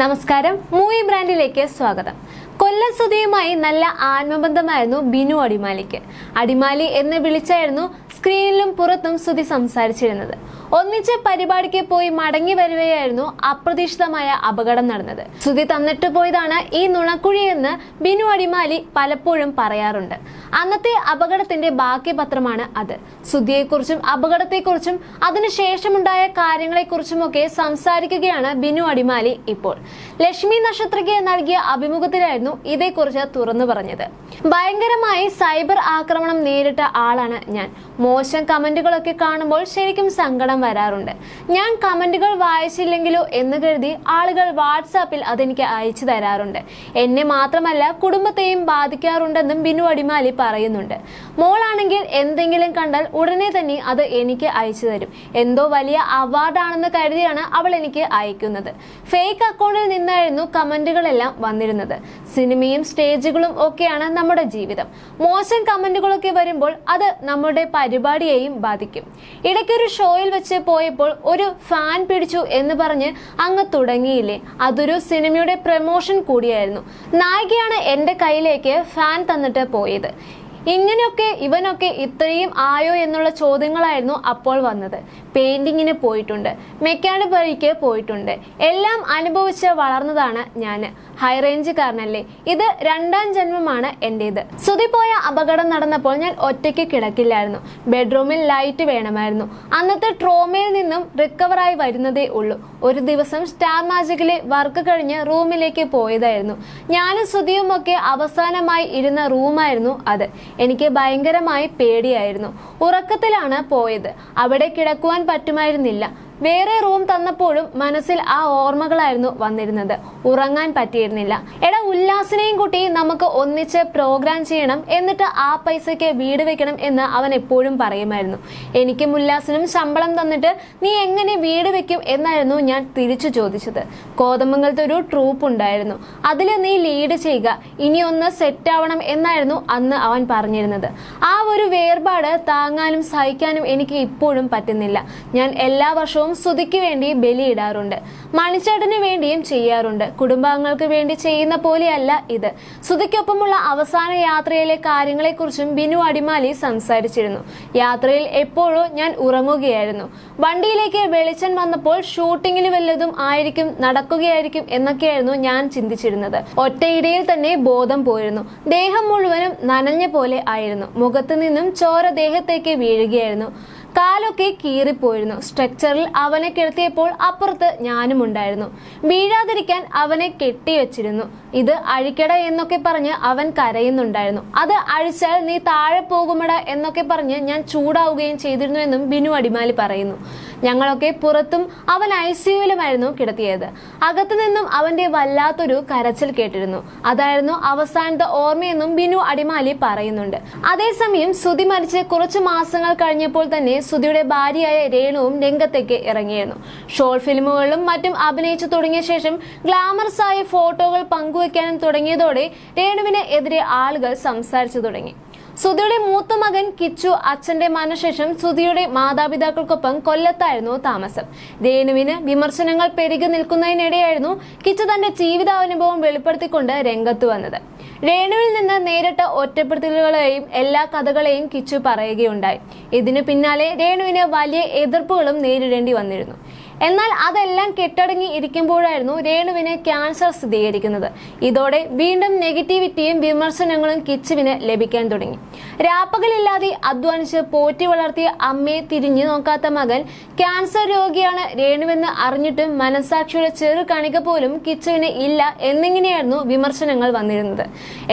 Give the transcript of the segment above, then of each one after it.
നമസ്കാരം, മൂവി ബ്രാൻഡിലേക്ക് സ്വാഗതം. കൊല്ലം സുധിയുമായി നല്ല ആത്മബന്ധമായിരുന്നു ബിനു അടിമാലിക്ക്. അടിമാലി എന്ന് വിളിച്ചായിരുന്നു സ്ക്രീനിലും പുറത്തും സുധി സംസാരിച്ചിരുന്നത്. ഒന്നിച്ച് പരിപാടിക്ക് പോയി മടങ്ങി വരികയായിരുന്നു അപ്രതീക്ഷിതമായ അപകടം നടന്നത്. സുധി തന്നിട്ട് പോയതാണ് ഈ നുണക്കുഴി എന്ന് ബിനു അടിമാലി പലപ്പോഴും പറയാറുണ്ട്. അന്നത്തെ അപകടത്തിന്റെ ബാക്കി പത്രമാണ് അത്. സുധിയെക്കുറിച്ചും അപകടത്തെക്കുറിച്ചും അതിനുശേഷമുണ്ടായ കാര്യങ്ങളെക്കുറിച്ചുമൊക്കെ സംസാരിക്കുകയാണ് ബിനു അടിമാലി ഇപ്പോൾ. ലക്ഷ്മി നക്ഷത്രയ്ക്ക് നൽകിയ അഭിമുഖത്തിലായിരുന്നു ഇതേക്കുറിച്ച് തുറന്നു പറഞ്ഞത്. ഭയങ്കരമായി സൈബർ ആക്രമണം നേരിട്ട ആളാണ് ഞാൻ. മോശം കമന്റുകളൊക്കെ കാണുമ്പോൾ ശരിക്കും സങ്കടം വരാറുണ്ട്. ഞാൻ കമന്റുകൾ വായിച്ചില്ലെങ്കിലോ എന്ന് കരുതി ആളുകൾ വാട്സാപ്പിൽ അതെനിക്ക് അയച്ചു തരാറുണ്ട്. എന്നെ മാത്രമല്ല കുടുംബത്തെയും ബാധിക്കാറുണ്ടെന്നും ബിനു അടിമാലി പറയുന്നുണ്ട്. മോളാണെങ്കിൽ എന്തെങ്കിലും കണ്ടാൽ ഉടനെ തന്നെ അത് എനിക്ക് അയച്ചു തരും. എന്തോ വലിയ അവാർഡാണെന്ന് കരുതിയാണ് അവൾ എനിക്ക് അയക്കുന്നത്. ഫേക്ക് അക്കൗണ്ടിൽ നിന്നായിരുന്നു കമന്റുകളെല്ലാം വന്നിരുന്നത്. സിനിമയും സ്റ്റേജുകളും ഒക്കെയാണ് നമ്മുടെ ജീവിതം. മോശം കമന്റുകളൊക്കെ വരുമ്പോൾ അത് നമ്മുടെ പരിപാടിയെയും ബാധിക്കും. ഇടയ്ക്കൊരു ഷോയിൽ വെച്ച് പോയപ്പോൾ ഒരു ഫാൻ പിടിച്ചു എന്ന് പറഞ്ഞ് അങ്ങ് തുടങ്ങിയില്ലേ, അതൊരു സിനിമയുടെ പ്രമോഷൻ കൂടിയായിരുന്നു. നായികയാണ് എന്റെ കയ്യിലേക്ക് ഫാൻ തന്നിട്ട് പോയത്. ഇങ്ങനെയൊക്കെ ഇവനൊക്കെ ഇത്രയും ആയോ എന്നുള്ള ചോദ്യങ്ങളായിരുന്നു അപ്പോൾ വന്നത്. പെയിന്റിങ്ങിന് പോയിട്ടുണ്ട്, മെക്കാനിക് പണിക്ക് പോയിട്ടുണ്ട്, എല്ലാം അനുഭവിച്ച് വളർന്നതാണ് ഞാൻ. ഹൈ റേഞ്ചുകാരനല്ലേ, ഇത് രണ്ടാം ജന്മമാണ് എന്റേത്. സുധി പോയ അപകടം നടന്നപ്പോൾ ഞാൻ ഒറ്റയ്ക്ക് കിടക്കില്ലായിരുന്നു. ബെഡ്റൂമിൽ ലൈറ്റ് വേണമായിരുന്നു. അന്നത്തെ ട്രോമയിൽ നിന്നും റിക്കവറായി വരുന്നതേ ഉള്ളൂ. ഒരു ദിവസം സ്റ്റാർ മാജിക്കിലെ വർക്ക് കഴിഞ്ഞ് റൂമിലേക്ക് പോയതായിരുന്നു. ഞാനും സുധിയുമൊക്കെ അവസാനമായി ഇരുന്ന റൂമായിരുന്നു അത്. എനിക്ക് ഭയങ്കരമായി പേടിയായിരുന്നു. ഉറക്കത്തിലാണ് പോയത്. അവിടെ കിടക്കുവാൻ പറ്റുമായിരുന്നില്ല. വേറെ റൂം തന്നപ്പോഴും മനസ്സിൽ ആ ഓർമ്മകളായിരുന്നു വന്നിരുന്നത്. ഉറങ്ങാൻ പറ്റിയിരുന്നില്ല. എടാ, ഉല്ലാസിനെയും കൂട്ടി നമുക്ക് ഒന്നിച്ച് പ്രോഗ്രാം ചെയ്യണം, എന്നിട്ട് ആ പൈസയ്ക്ക് വീട് വെക്കണം എന്ന് അവൻ എപ്പോഴും പറയുമായിരുന്നു. എനിക്കും ഉല്ലാസിനും ശമ്പളം തന്നിട്ട് നീ എങ്ങനെ വീട് വെക്കും എന്നായിരുന്നു ഞാൻ തിരിച്ചു ചോദിച്ചത്. കോതമംഗലത്ത് ഒരു ട്രൂപ്പ് ഉണ്ടായിരുന്നു, അതിൽ നീ ലീഡ് ചെയ്യുക, ഇനി ഒന്ന് സെറ്റ് ആവണം എന്നായിരുന്നു അന്ന് അവൻ പറഞ്ഞിരുന്നത്. ആ ഒരു വേർപാട് താങ്ങാനും സഹിക്കാനും എനിക്ക് ഇപ്പോഴും പറ്റുന്നില്ല. ഞാൻ എല്ലാ വർഷവും സുധിക്ക് വേണ്ടി ബലിയിടാറുണ്ട്. മണിച്ചേട്ടന് വേണ്ടിയും ചെയ്യാറുണ്ട്. കുടുംബാംഗങ്ങൾക്ക് വേണ്ടി ചെയ്യുന്ന പോലെയല്ല ഇത്. സുധിക്കൊപ്പമുള്ള അവസാന യാത്രയിലെ കാര്യങ്ങളെക്കുറിച്ചും ബിനു അടിമാലി സംസാരിച്ചിരുന്നു. യാത്രയിൽ എപ്പോഴോ ഞാൻ ഉറങ്ങുകയായിരുന്നു. വണ്ടിയിലേക്ക് വെളിച്ചം വന്നപ്പോൾ ഷൂട്ടിങ്ങിൽ വല്ലതും ആയിരിക്കും, നടക്കുകയായിരിക്കും എന്നൊക്കെയായിരുന്നു ഞാൻ ചിന്തിച്ചിരുന്നത്. ഒറ്റയിടയിൽ തന്നെ ബോധം പോയിരുന്നു. ദേഹം മുഴുവനും നനഞ്ഞ പോലെ ആയിരുന്നു. മുഖത്ത് നിന്നും ചോര ദേഹത്തേക്ക് വീഴുകയായിരുന്നു. കാലൊക്കെ കീറിപ്പോയിരുന്നു. സ്ട്രക്ചറിൽ അവനെ കിടത്തിയപ്പോൾ അപ്പുറത്ത് ഞാനും ഉണ്ടായിരുന്നു. വീഴാതിരിക്കാൻ അവനെ കെട്ടിവെച്ചിരുന്നു. ഇത് അഴിക്കട എന്നൊക്കെ പറഞ്ഞ് അവൻ കരയുന്നുണ്ടായിരുന്നു. അത് അഴിച്ചാൽ നീ താഴെ പോകുമട എന്നൊക്കെ പറഞ്ഞ് ഞാൻ ചൂടാവുകയും ചെയ്തിരുന്നു എന്നും ബിനു അടിമാലി പറയുന്നു. ഞങ്ങളൊക്കെ പുറത്തും അവൻ ICUവിലുമായിരുന്നു കിടത്തിയത്. അകത്തു നിന്നും അവന്റെ വല്ലാത്തൊരു കരച്ചിൽ കേട്ടിരുന്നു. അതായിരുന്നു അവസാനത്തെ ഓർമ്മയെന്നും ബിനു അടിമാലി പറയുന്നുണ്ട്. അതേസമയം സുധി മരിച്ച് കുറച്ചു മാസങ്ങൾ കഴിഞ്ഞപ്പോൾ തന്നെ സുധിയുടെ ഭാര്യയായ രേണുവും രംഗത്തേക്ക് ഇറങ്ങിയിരുന്നു. ഷോർട്ട് ഫിലിമുകളിലും മറ്റും അഭിനയിച്ചു തുടങ്ങിയ ശേഷം ഗ്ലാമറസ് ആയ ഫോട്ടോകൾ പങ്കുവെക്കാനും തുടങ്ങിയതോടെ രേണുവിന് എതിരെ ആളുകൾ സംസാരിച്ചു തുടങ്ങി. സുധിയുടെ മൂത്ത മകൻ കിച്ചു അച്ഛന്റെ മരണശേഷം സുധിയുടെ മാതാപിതാക്കൾക്കൊപ്പം കൊല്ലത്തായിരുന്നു താമസം. രേണുവിന് വിമർശനങ്ങൾ പെരുകി നിൽക്കുന്നതിനിടെയായിരുന്നു കിച്ചു തന്റെ ജീവിതാനുഭവം വെളിപ്പെടുത്തിക്കൊണ്ട് രംഗത്ത് വന്നത്. രേണുവിൽ നിന്ന് നേരിട്ട ഒറ്റപ്പെടുത്തലുകളെയും എല്ലാ കഥകളെയും കിച്ചു പറയുകയുണ്ടായി. ഇതിനു പിന്നാലെ രേണുവിന് വലിയ എതിർപ്പുകളും നേരിടേണ്ടി വന്നിരുന്നു. എന്നാൽ അതെല്ലാം കെട്ടടങ്ങി ഇരിക്കുമ്പോഴായിരുന്നു രേണുവിന് ക്യാൻസർ സ്ഥിരീകരിക്കുന്നത്. ഇതോടെ വീണ്ടും നെഗറ്റിവിറ്റിയും വിമർശനങ്ങളും കിച്ചുവിന് ലഭിക്കാൻ തുടങ്ങി. രാപ്പകലില്ലാതെ അധ്വാനിച്ച് പോറ്റി വളർത്തിയ അമ്മയെ തിരിഞ്ഞു നോക്കാത്ത മകൻ ക്യാൻസർ രോഗിയാണ് രേണുവെന്ന് അറിഞ്ഞിട്ടും മനസാക്ഷിയുടെ ചെറു കണിക പോലും കിച്ചുവിന് ഇല്ല എന്നിങ്ങനെയായിരുന്നു വിമർശനങ്ങൾ വന്നിരുന്നത്.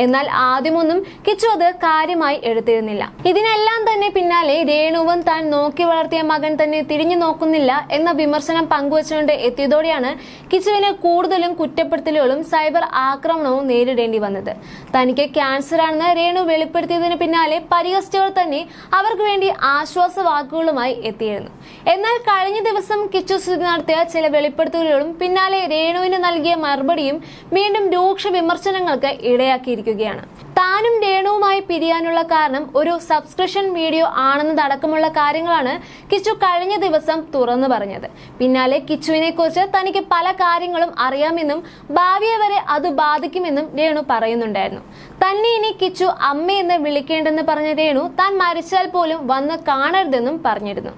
എന്നാൽ ആദ്യമൊന്നും കിച്ചു അത് കാര്യമായി എടുത്തിരുന്നില്ല. ഇതിനെല്ലാം തന്നെ പിന്നാലെ രേണുവും താൻ നോക്കി വളർത്തിയ മകൻ തന്നെ തിരിഞ്ഞു നോക്കുന്നില്ല എന്ന വിമർശനം പങ്കുവച്ചുകൊണ്ട് എത്തിയതോടെയാണ് കിച്ചുവിന് കൂടുതലും കുറ്റപ്പെടുത്തലുകളും സൈബർ ആക്രമണവും നേരിടേണ്ടി വന്നത്. തനിക്ക് ക്യാൻസർ ആണെന്ന് രേണു വെളിപ്പെടുത്തിയതിന് പിന്നാലെ പരിഹസിച്ചവർ തന്നെ അവർക്ക് വേണ്ടി ആശ്വാസ വാക്കുകളുമായി എത്തിയിരുന്നു. എന്നാൽ കഴിഞ്ഞ ദിവസം കിച്ചു സുധി നടത്തിയ ചില വെളിപ്പെടുത്തലുകളും പിന്നാലെ രേണുവിന് നൽകിയ മറുപടിയും വീണ്ടും രൂക്ഷ വിമർശനങ്ങൾക്ക് ഇടയാക്കിയിരിക്കുകയാണ്. താനും രേണുവുമായി പിരിയാനുള്ള കാരണം ഒരു സബ്സ്ക്രിപ്ഷൻ വീഡിയോ ആണെന്നതടക്കമുള്ള കാര്യങ്ങളാണ് കിച്ചു കഴിഞ്ഞ ദിവസം തുറന്നു പറഞ്ഞത്. പിന്നാലെ കിച്ചുവിനെ കുറിച്ച് തനിക്ക് പല കാര്യങ്ങളും അറിയാമെന്നും ഭാവിയെ വരെ അത് ബാധിക്കുമെന്നും രേണു പറയുന്നുണ്ടായിരുന്നു. തന്നെ ഇനി കിച്ചു അമ്മയെന്ന് വിളിക്കേണ്ടെന്ന് പറഞ്ഞ രേണു താൻ മരിച്ചാൽ പോലും വന്ന് കാണരുതെന്നും പറഞ്ഞിരുന്നു.